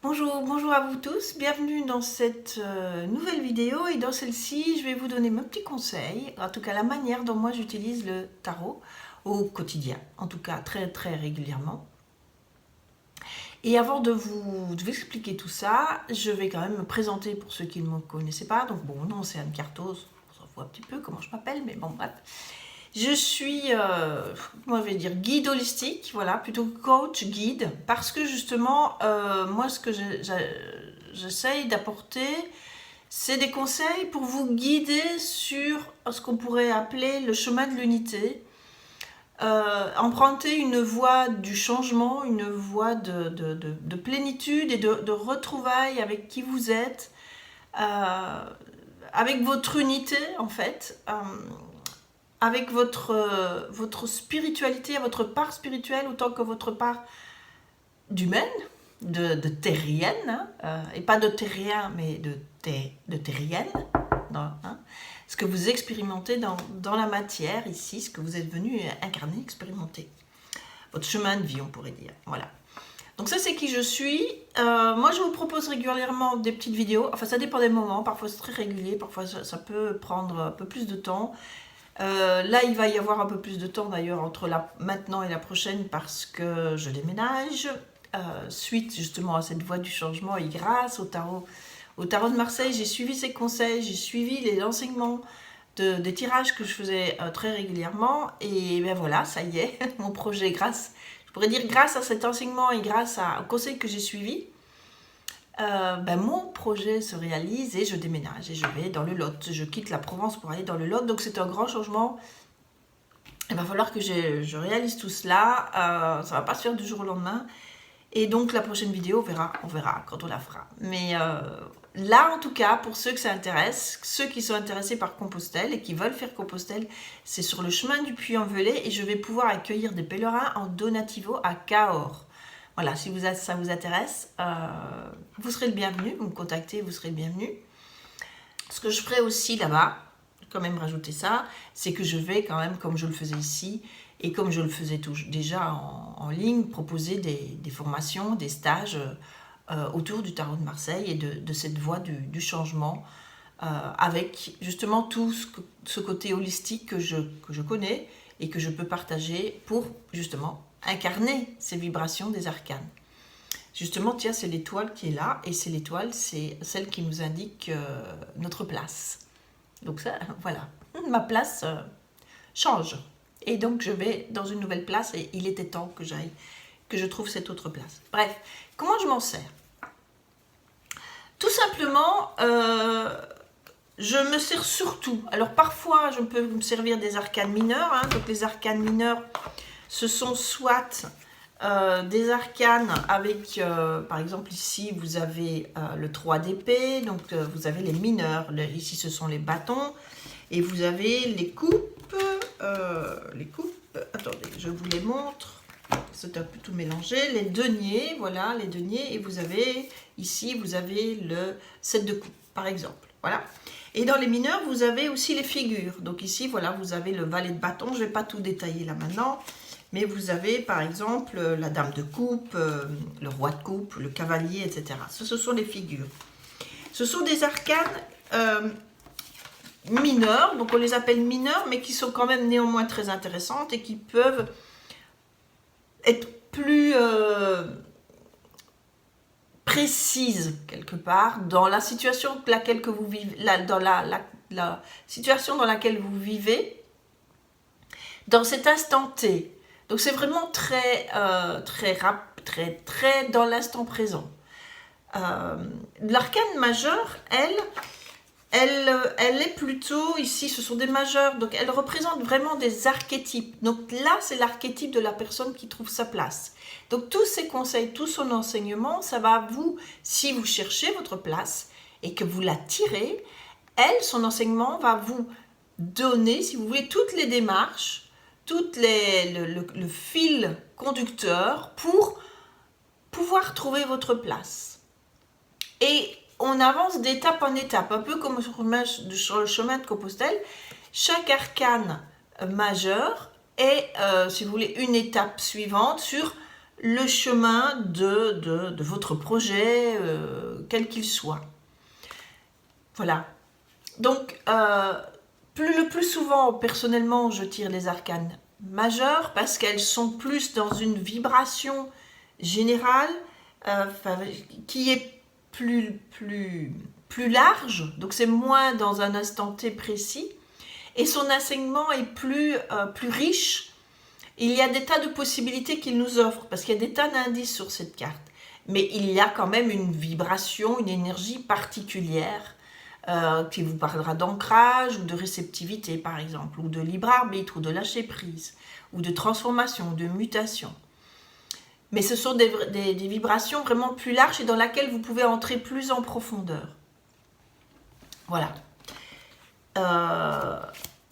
Bonjour à vous tous, bienvenue dans cette nouvelle vidéo et dans celle-ci je vais vous donner mon petit conseil, en tout cas la manière dont moi j'utilise le tarot au quotidien, en tout cas très régulièrement. Et avant de vous expliquer tout ça, je vais quand même me présenter pour ceux qui ne me connaissaient pas. Donc bon, non, c'est Anne Cartos, on s'en fout un petit peu comment je m'appelle, mais bon bref. Je suis, comment je vais dire, guide holistique, voilà, plutôt coach, guide, parce que justement, moi, ce que j'essaye d'apporter, c'est des conseils pour vous guider sur ce qu'on pourrait appeler le chemin de l'unité, emprunter une voie du changement, une voie de plénitude et de retrouvailles avec qui vous êtes, avec votre unité, en fait. Avec votre spiritualité, votre part spirituelle autant que votre part d'humaine, de terrienne, hein, et pas de terrien, mais de terrienne, hein, ce que vous expérimentez dans la matière ici, ce que vous êtes venu incarner, expérimenter. Votre chemin de vie, on pourrait dire. Voilà. Donc ça, c'est qui je suis. Moi, je vous propose régulièrement des petites vidéos. Enfin, ça dépend des moments. Parfois, c'est très régulier. Parfois, ça peut prendre un peu plus de temps. Là, il va y avoir un peu plus de temps d'ailleurs entre maintenant et la prochaine parce que je déménage. Suite justement à cette voie du changement et grâce au tarot de Marseille, j'ai suivi ses conseils, j'ai suivi les enseignements des tirages que je faisais très régulièrement. Et ben voilà, ça y est, mon projet, je pourrais dire grâce à cet enseignement et grâce aux conseils que j'ai suivis, mon projet se réalise et je déménage et je vais dans le Lot. Je quitte la Provence pour aller dans le Lot, donc c'est un grand changement. Il va falloir que je réalise tout cela. Ça va pas se faire du jour au lendemain. Et donc la prochaine vidéo, on verra quand on la fera. Mais là, en tout cas, pour ceux que ça intéresse, ceux qui sont intéressés par Compostelle et qui veulent faire Compostelle, c'est sur le chemin du Puy-en-Velay et je vais pouvoir accueillir des pèlerins en donativo à Cahors. Voilà, si ça vous intéresse, vous serez le bienvenu, vous me contactez, vous serez le bienvenu. Ce que je ferai aussi là-bas, quand même rajouter ça, c'est que je vais quand même, comme je le faisais ici, et comme je le faisais déjà en ligne, proposer des formations, des stages autour du tarot de Marseille et de cette voie du changement, avec justement tout ce côté holistique que je connais et que je peux partager pour justement incarner ces vibrations des arcanes. Justement, tiens, c'est l'étoile qui est là, et c'est l'étoile, c'est celle qui nous indique notre place. Donc ça, voilà, ma place change. Et donc je vais dans une nouvelle place, et il était temps que je trouve cette autre place. Bref, comment je m'en sers? Tout simplement, je me sers surtout. Alors parfois, je peux me servir des arcanes mineurs. Hein, donc les arcanes mineurs, ce sont soit des arcanes avec, par exemple ici, vous avez le 3 d'épée, donc vous avez les mineurs. Ici, ce sont les bâtons. Et vous avez les coupes. Attendez, je vous les montre. C'est un peu tout mélangé. Les deniers, voilà, les deniers. Et vous avez, ici, vous avez le 7 de coupe, par exemple. Voilà. Et dans les mineurs, vous avez aussi les figures. Donc ici, voilà, vous avez le valet de bâton. Je ne vais pas tout détailler là maintenant. Mais vous avez, par exemple, la dame de coupe, le roi de coupe, le cavalier, etc. Ce sont les figures. Ce sont des arcanes mineures. Donc on les appelle mineures, mais qui sont quand même néanmoins très intéressantes et qui peuvent être plus précises quelque part dans la situation dans laquelle vous vivez, dans la situation dans laquelle vous vivez, dans cet instant T. Donc c'est vraiment très dans l'instant présent. L'arcane majeure, elle est plutôt, ici, ce sont des majeurs, donc elle représente vraiment des archétypes. Donc là, c'est l'archétype de la personne qui trouve sa place. Donc tous ces conseils, tout son enseignement, ça va vous, si vous cherchez votre place et que vous la tirez, son enseignement va vous donner, si vous voulez, toutes les démarches, le fil conducteur pour pouvoir trouver votre place. Et on avance d'étape en étape, un peu comme sur le chemin de Compostelle. Chaque arcane majeur est, si vous voulez, une étape suivante sur le chemin de votre projet, quel qu'il soit. Voilà. Donc, le plus souvent, personnellement, je tire les arcanes majeures parce qu'elles sont plus dans une vibration générale qui est plus large, donc c'est moins dans un instant T précis, et son enseignement est plus riche. Il y a des tas de possibilités qu'il nous offre, parce qu'il y a des tas d'indices sur cette carte, mais il y a quand même une vibration, une énergie particulière qui vous parlera d'ancrage ou de réceptivité par exemple, ou de libre arbitre, ou de lâcher prise, ou de transformation, de mutation. Mais ce sont des vibrations vraiment plus larges et dans lesquelles vous pouvez entrer plus en profondeur. Voilà.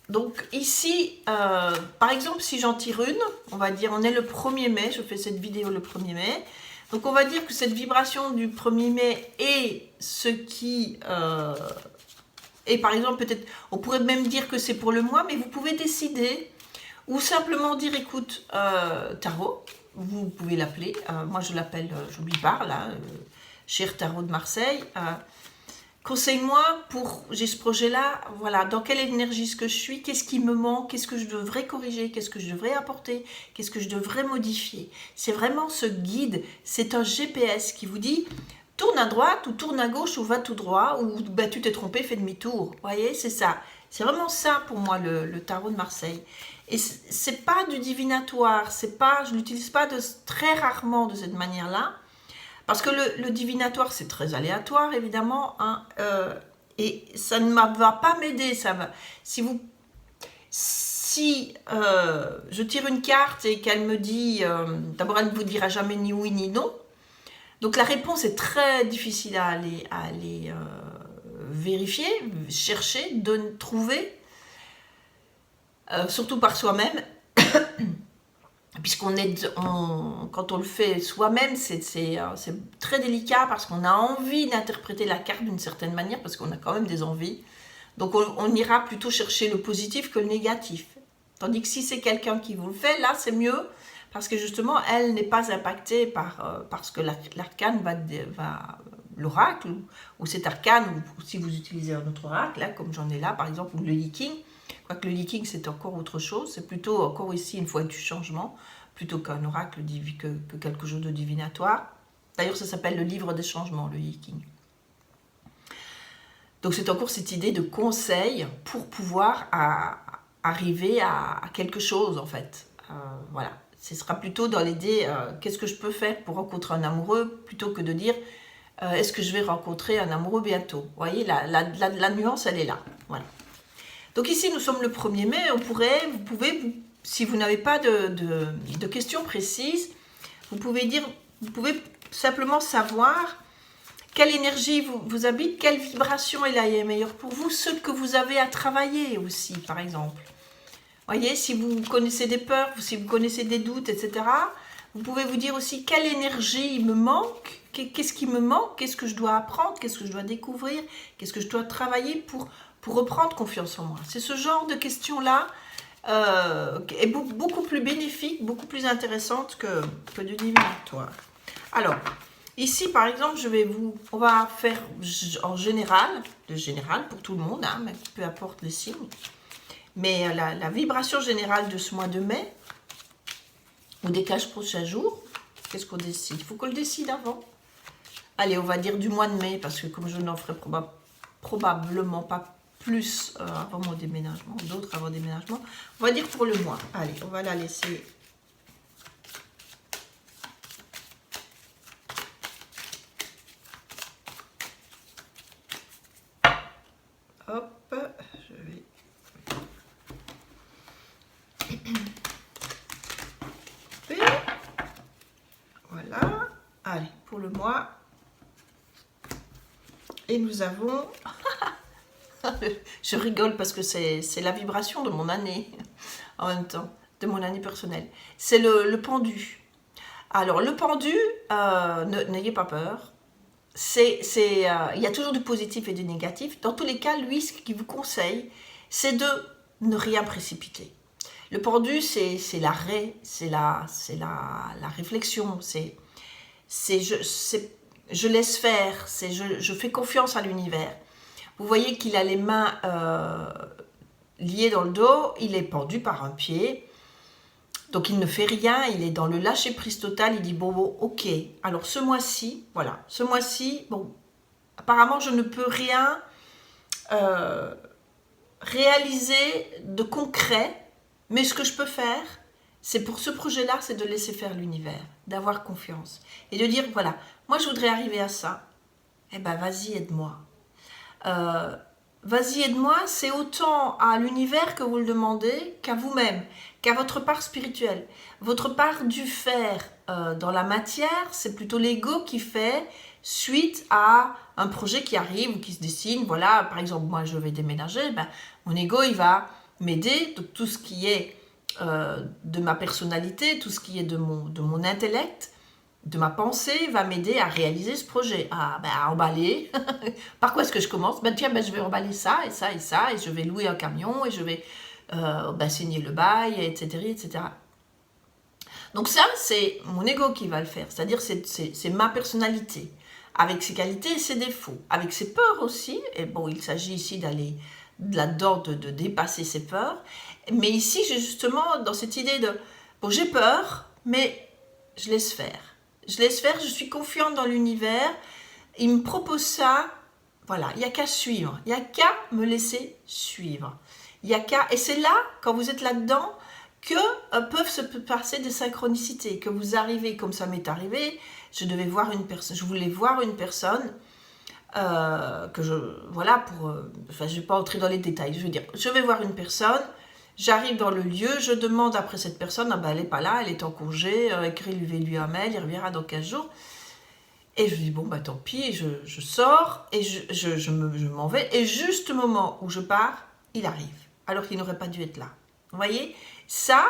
Donc ici, par exemple, si j'en tire une, on va dire, on est le 1er mai, je fais cette vidéo le 1er mai, donc on va dire que cette vibration du 1er mai est ce qui... et par exemple, peut-être, on pourrait même dire que c'est pour le mois, mais vous pouvez décider, ou simplement dire, écoute, Tarot, vous pouvez l'appeler, moi je l'appelle, je lui parle, hein, cher Tarot de Marseille, conseille-moi pour, j'ai ce projet-là, voilà, dans quelle énergie est-ce que je suis, qu'est-ce qui me manque, qu'est-ce que je devrais corriger, qu'est-ce que je devrais apporter, qu'est-ce que je devrais modifier. C'est vraiment ce guide, c'est un GPS qui vous dit, tourne à droite ou tourne à gauche ou va tout droit, ou bah, tu t'es trompé, fais demi-tour. Vous voyez, c'est ça. C'est vraiment ça pour moi, le Tarot de Marseille. Et c'est pas du divinatoire, c'est pas, je l'utilise pas très rarement de cette manière-là, parce que le divinatoire, c'est très aléatoire, évidemment, hein, et ça ne va pas m'aider. Si je tire une carte et qu'elle me dit, d'abord, elle ne vous dira jamais ni oui ni non, donc la réponse est très difficile à aller vérifier, chercher, trouver, surtout par soi-même. Puisqu'on quand on le fait soi-même, c'est très délicat parce qu'on a envie d'interpréter la carte d'une certaine manière, parce qu'on a quand même des envies. Donc on ira plutôt chercher le positif que le négatif. Tandis que si c'est quelqu'un qui vous le fait, là c'est mieux, parce que justement elle n'est pas impactée par ce que l'arcane l'oracle, ou cet arcane, ou si vous utilisez un autre oracle, là, comme j'en ai là par exemple, ou le Yi-King. Quoique le Yi-King c'est encore autre chose, c'est plutôt encore ici une fois du changement, plutôt qu'un oracle que quelque chose de divinatoire. D'ailleurs ça s'appelle le livre des changements, le Yi-King. Donc c'est encore cette idée de conseil pour pouvoir arriver à quelque chose en fait. Voilà, ce sera plutôt dans l'idée qu'est-ce que je peux faire pour rencontrer un amoureux, plutôt que de dire est-ce que je vais rencontrer un amoureux bientôt. Vous voyez, la nuance elle est là. Voilà. Donc ici, nous sommes le 1er mai, vous pouvez, si vous n'avez pas de questions précises, vous pouvez simplement savoir quelle énergie vous habite, quelle vibration est la meilleure pour vous, ce que vous avez à travailler aussi, par exemple. Vous voyez, si vous connaissez des peurs, si vous connaissez des doutes, etc., vous pouvez vous dire aussi quelle énergie me manque, qu'est-ce qui me manque, qu'est-ce que je dois apprendre, qu'est-ce que je dois découvrir, qu'est-ce que je dois travailler pour reprendre confiance en moi. C'est ce genre de questions-là est beaucoup plus bénéfique, beaucoup plus intéressante que du divinatoire. Alors, ici, par exemple, on va faire en général, pour tout le monde, hein, mais peu importe les signes, mais la vibration générale de ce mois de mai, ou des 15 prochains jours, qu'est-ce qu'on décide? Il faut qu'on le décide avant. Allez, on va dire du mois de mai, parce que comme je n'en ferai probablement pas plus avant mon déménagement, d'autres avant déménagement, on va dire pour le mois. Allez, on va la laisser. Hop, je vais... Voilà. Allez, pour le mois. Et nous avons... Je rigole parce que c'est la vibration de mon année, en même temps, de mon année personnelle. C'est le pendu. Alors, le pendu, n'ayez pas peur. Il y a toujours du positif et du négatif. Dans tous les cas, lui, ce qu'il vous conseille, c'est de ne rien précipiter. Le pendu, c'est l'arrêt, c'est la réflexion, je laisse faire, je fais confiance à l'univers. Vous voyez qu'il a les mains liées dans le dos, il est pendu par un pied, donc il ne fait rien, il est dans le lâcher-prise total, il dit bon, ok, alors ce mois-ci, voilà, ce mois-ci, bon, apparemment je ne peux rien réaliser de concret, mais ce que je peux faire, c'est pour ce projet-là, c'est de laisser faire l'univers, d'avoir confiance et de dire voilà, moi je voudrais arriver à ça, eh ben vas-y, aide-moi. Vas-y, aide-moi, c'est autant à l'univers que vous le demandez qu'à vous-même, qu'à votre part spirituelle. Votre part du faire dans la matière, c'est plutôt l'ego qui fait suite à un projet qui arrive ou qui se dessine. Voilà, par exemple, moi je vais déménager, ben, mon ego il va m'aider, donc tout ce qui est de ma personnalité, tout ce qui est de mon intellect, de ma pensée va m'aider à réaliser ce projet, à emballer. Par quoi est-ce que je commence? Tiens, je vais emballer ça et ça et ça, et je vais louer un camion, et je vais signer le bail, etc., etc. Donc ça, c'est mon ego qui va le faire, c'est-à-dire c'est ma personnalité, avec ses qualités et ses défauts, avec ses peurs aussi, et bon, il s'agit ici d'aller là-dedans, de dépasser ses peurs, mais ici, j'ai justement dans cette idée de, bon, j'ai peur, mais je laisse faire. Je laisse faire, je suis confiante dans l'univers, il me propose ça, voilà, il n'y a qu'à suivre, il n'y a qu'à me laisser suivre. Il y a qu'à, et c'est là, quand vous êtes là-dedans, que peuvent se passer des synchronicités, que vous arrivez, comme ça m'est arrivé, je voulais voir une personne, que je, voilà, je ne vais pas entrer dans les détails, je veux dire, je vais voir une personne, j'arrive dans le lieu, je demande après cette personne, elle n'est pas là, elle est en congé, écrivez-lui un mail, il reviendra dans 15 jours. Et je dis, bon, tant pis, je sors, et je m'en vais, et juste au moment où je pars, il arrive, alors qu'il n'aurait pas dû être là. Vous voyez, ça,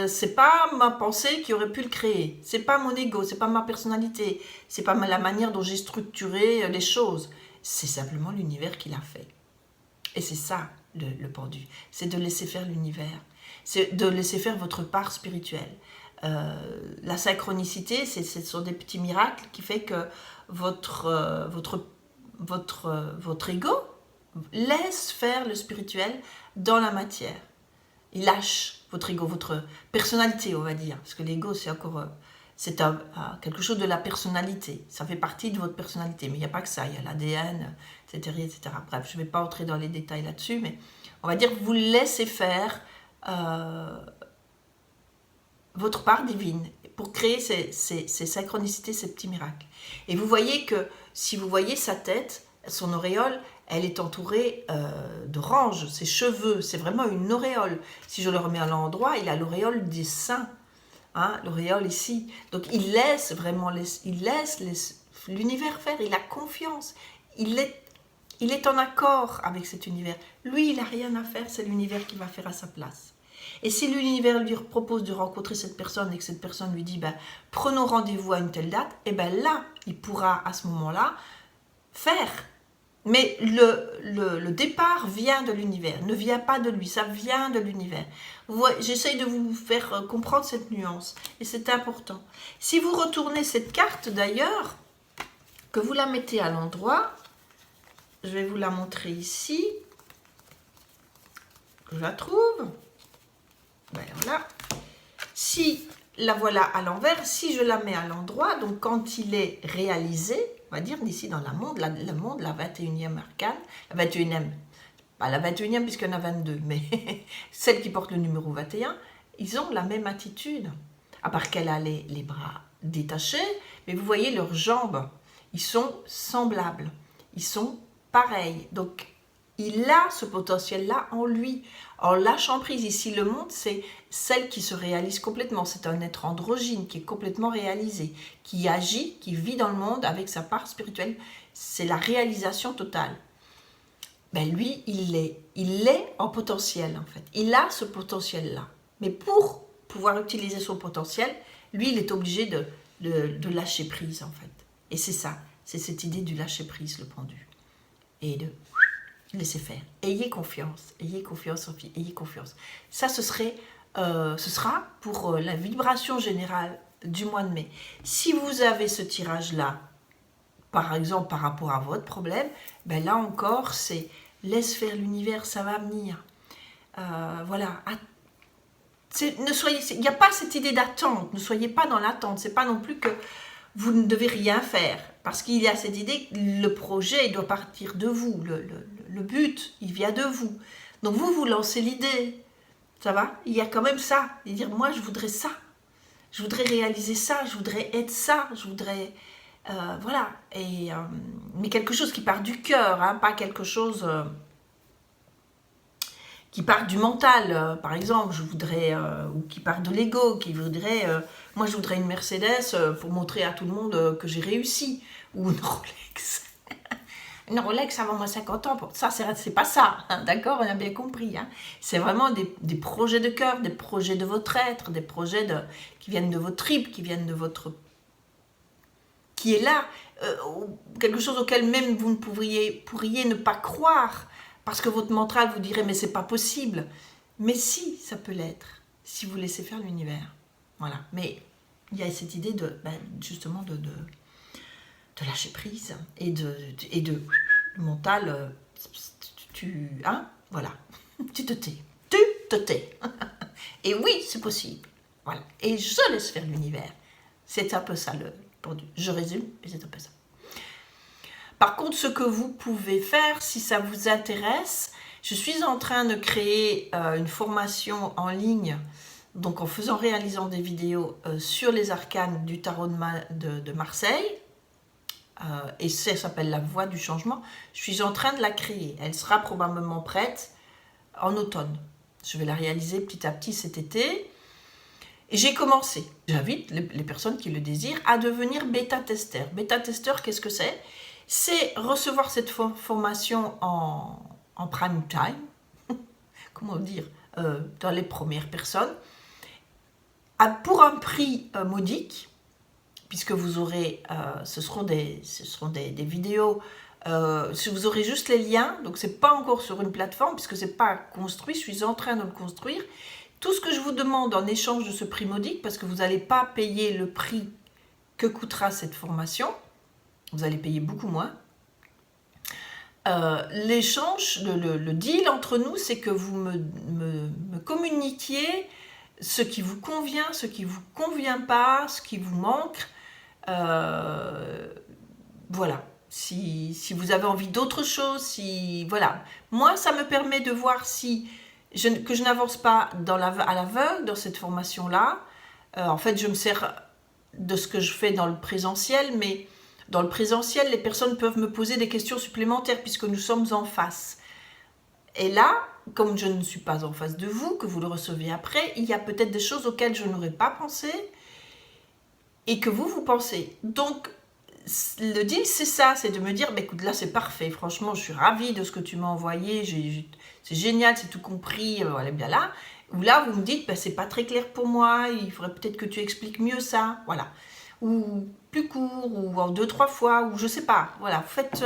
c'est pas ma pensée qui aurait pu le créer, c'est pas mon ego, c'est pas ma personnalité, c'est pas la manière dont j'ai structuré les choses, c'est simplement l'univers qui l'a fait. Et c'est ça, le pendu. C'est de laisser faire l'univers. C'est de laisser faire votre part spirituelle. La synchronicité, ce sont des petits miracles qui fait que votre ego laisse faire le spirituel dans la matière. Il lâche votre ego, votre personnalité, on va dire. Parce que l'ego, c'est encore... c'est quelque chose de la personnalité. Ça fait partie de votre personnalité. Mais il n'y a pas que ça. Il y a l'ADN, etc., etc. Bref, je ne vais pas entrer dans les détails là-dessus, mais on va dire que vous laissez faire votre part divine pour créer ces synchronicités, ces petits miracles. Et vous voyez que si vous voyez sa tête, son auréole, elle est entourée d'oranges, ses cheveux, c'est vraiment une auréole. Si je le remets à l'endroit, il a l'auréole des saints. Hein, l'auréole ici. Donc il laisse vraiment, l'univers faire, il a confiance, il est en accord avec cet univers. Lui, il n'a rien à faire, c'est l'univers qui va faire à sa place. Et si l'univers lui propose de rencontrer cette personne et que cette personne lui dit prenons rendez-vous à une telle date, et là, il pourra à ce moment-là faire. Mais le départ vient de l'univers, ne vient pas de lui, ça vient de l'univers. J'essaye de vous faire comprendre cette nuance, et c'est important. Si vous retournez cette carte d'ailleurs, que vous la mettez à l'endroit, je vais vous la montrer ici, je la trouve, voilà. Si la voilà à l'envers, si je la mets à l'endroit, donc quand il est réalisé, on va dire d'ici dans le monde, la 21e arcane, la 21e, pas la 21e puisqu'il y en a 22, mais celle qui porte le numéro 21, ils ont la même attitude, à part qu'elle a les bras détachés, mais vous voyez leurs jambes, ils sont semblables, ils sont pareils, donc il a ce potentiel-là en lui. En lâchant prise, ici le monde, c'est celle qui se réalise complètement. C'est un être androgyne qui est complètement réalisé, qui agit, qui vit dans le monde avec sa part spirituelle. C'est la réalisation totale. Lui, il est en potentiel en fait. Il a ce potentiel-là. Mais pour pouvoir utiliser son potentiel, lui, il est obligé de lâcher prise en fait. Et c'est ça, c'est cette idée du lâcher prise, le pendu. Et de... laissez faire. Ayez confiance en vie, ayez confiance. Ça, ce serait ce sera pour la vibration générale du mois de mai. Si vous avez ce tirage-là, par exemple par rapport à votre problème, ben là encore, c'est laisse faire l'univers, ça va venir. Voilà. Il n'y a pas cette idée d'attente, ne soyez pas dans l'attente, c'est pas non plus que vous ne devez rien faire, parce qu'il y a cette idée que le projet il doit partir de vous, le but, il vient de vous. Donc vous lancez l'idée, ça va? Il y a quand même ça, et dire moi je voudrais ça, je voudrais réaliser ça, je voudrais être ça, je voudrais... voilà, mais quelque chose qui part du cœur, hein, pas quelque chose qui part du mental, par exemple, je voudrais, ou qui part de l'ego, qui voudrait, moi je voudrais une Mercedes pour montrer à tout le monde que j'ai réussi, ou une Rolex. Une Rolex avant moi 50 ans, ça c'est pas ça, hein, d'accord, on a bien compris. Hein. C'est vraiment des projets de cœur, des projets de votre être, des projets qui viennent de votre tripes, qui viennent de votre... qui est là, quelque chose auquel même vous ne pourriez ne pas croire, parce que votre mental vous dirait mais c'est pas possible. Mais si, ça peut l'être, si vous laissez faire l'univers. Voilà, mais il y a cette idée de justement de lâcher prise et de le mental, voilà, tu te tais. Et oui, c'est possible. Voilà, et je laisse faire l'univers. C'est un peu ça je résume, mais c'est un peu ça. Par contre, ce que vous pouvez faire, si ça vous intéresse, je suis en train de créer une formation en ligne, donc en réalisant des vidéos sur les arcanes du tarot de Marseille, et ça s'appelle la voie du changement. Je suis en train de la créer. Elle sera probablement prête en automne. Je vais la réaliser petit à petit cet été. Et j'ai commencé. J'invite les personnes qui le désirent à devenir bêta-testeur. Bêta-testeur, qu'est-ce que c'est? C'est recevoir cette formation en prime time, comment dire, dans les premières personnes, pour un prix modique, puisque vous aurez, ce seront des vidéos, vous aurez juste les liens, donc c'est pas encore sur une plateforme, puisque c'est pas construit, je suis en train de le construire. Tout ce que je vous demande en échange de ce prix modique, parce que vous n'allez pas payer le prix que coûtera cette formation, vous allez payer beaucoup moins. L'échange, le deal entre nous, c'est que vous me communiquiez ce qui vous convient, ce qui ne vous convient pas, ce qui vous manque. Voilà. Si vous avez envie d'autre chose, voilà. Moi, ça me permet de voir que je n'avance pas à l'aveugle dans cette formation-là. En fait, je me sers de ce que je fais dans le présentiel, mais dans le présentiel, les personnes peuvent me poser des questions supplémentaires puisque nous sommes en face. Et là, comme je ne suis pas en face de vous, que vous le recevez après, il y a peut-être des choses auxquelles je n'aurais pas pensé et que vous pensez. Donc, le deal, c'est ça, c'est de me dire, écoute, là, c'est parfait. Franchement, je suis ravie de ce que tu m'as envoyé. C'est génial, c'est tout compris. Elle est bien là. Ou là, vous me dites, c'est pas très clair pour moi. Il faudrait peut-être que tu expliques mieux ça. Voilà. Ou plus court, ou en 2-3 fois, ou je sais pas. Voilà, faites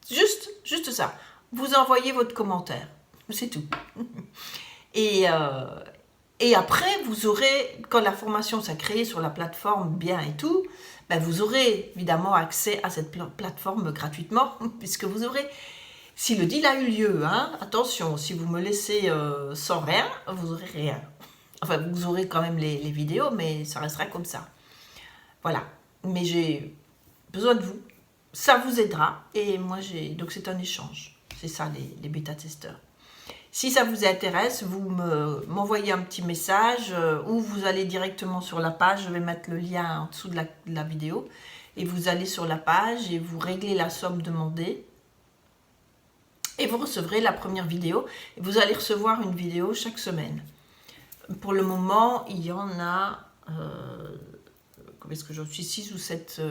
juste ça. Vous envoyez votre commentaire. C'est tout. Et après, vous aurez, quand la formation sera créée sur la plateforme bien et tout, vous aurez évidemment accès à cette plateforme gratuitement, puisque vous aurez, si le deal a eu lieu, hein, attention, si vous me laissez sans rien, vous aurez rien. Enfin, vous aurez quand même les vidéos, mais ça restera comme ça. Voilà. Mais j'ai besoin de vous. Ça vous aidera. Et moi, donc c'est un échange. C'est ça, les bêta-testeurs. Si ça vous intéresse, vous m'envoyez un petit message ou vous allez directement sur la page. Je vais mettre le lien en dessous de la vidéo. Et vous allez sur la page et vous réglez la somme demandée. Et vous recevrez la première vidéo. Et vous allez recevoir une vidéo chaque semaine. Pour le moment, il y en a, est-ce que j'en suis 6 ou 7,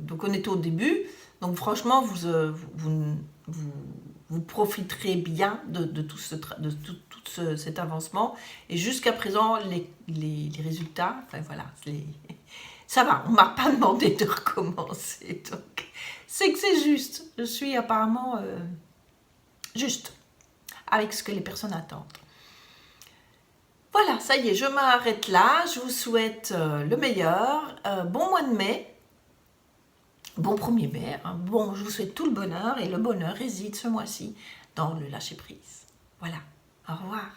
donc on est au début, donc franchement, vous profiterez bien de tout cet avancement, et jusqu'à présent, les résultats, enfin voilà, ça va, on ne m'a pas demandé de recommencer, donc c'est que c'est juste, je suis apparemment juste, avec ce que les personnes attendent. Voilà, ça y est, je m'arrête là. Je vous souhaite le meilleur. Bon mois de mai. Bon 1er mai. Hein. Bon, je vous souhaite tout le bonheur. Et le bonheur réside ce mois-ci dans le lâcher-prise. Voilà. Au revoir.